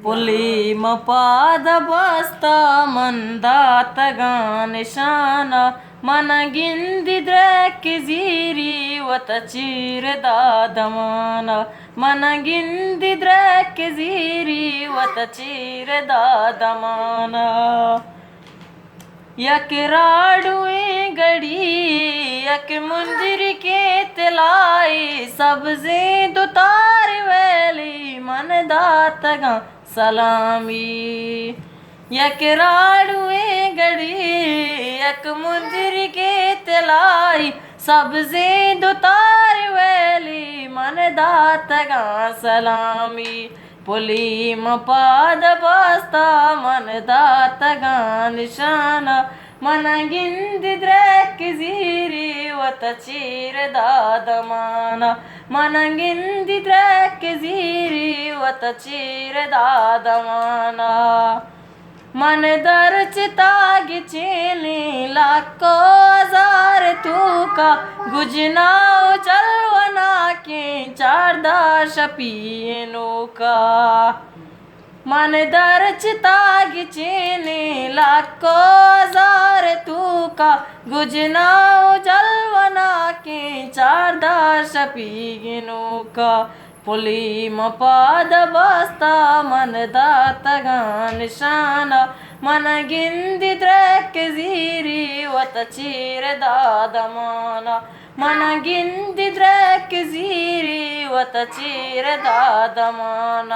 पुली मपाद बस्ता मंदात गानिशान मन गिंदिद्रक जीरी वत चीर दादमान मन गिंदिद्रक जीरी वत चीर दादमान यक राडुए गड़ी यक मुंदिर के तलाई सब्जे दुतार वेली मन दातगा सलामी यक राडुए गड़ी यक मुंदिर के तलाई सब्जे दुतार वेली मन दातगा सलामी पुली मपाद बस्ता मन दातगा निशान मन गिंदिद्रक जीरी वत चीर दादमान मन गिंदिद्रक जीरी वत चीर दादमान मन दरचता गिचेली लाखो हजार तूका गुजनाओ चलवना के चारदा शपीनो का मन दरचता गिचेली लाखो हजार तूका गुजनाओ जलवना के चारदा शपीनो का पुली मपाद बस्ता मन दातगा निशान मन गिंदिद्रक जीरी वत चीर दादमान मन गिंदिद्रक जीरी वत चीर दादमान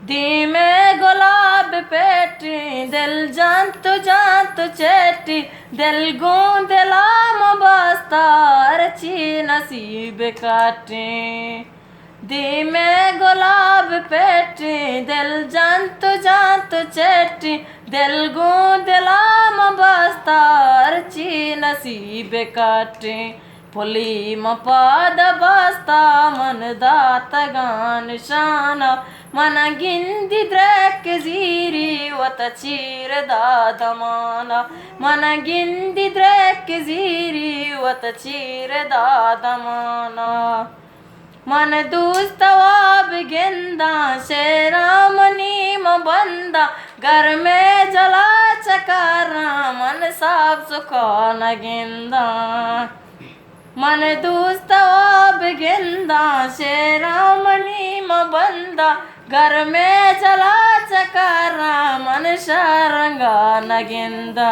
दी में गुलाब पेटी दिल जानतु चेटी दिल गूंदलाम बस्ता रची नसीब काटे दी में गुलाब पेटी दिल जानतु चेटी दिल गूंदलाम बस्ता रची नसीब काटे पुली मपाद बस्ता मन दातगा निशान मन गिंदिद्रक जीरी वत चीर दादमान मन गिंदिद्रक जीरी वत चीर दादमान मन दूस्तवाब गेंदा शेरामनी बंदा घर में जला चकारा मन साफ सुखा न गेंदा मन दूस्तवाब गेंदा शेरामनी बंदा घर में जला चकारा मन शारंगा न गेंदा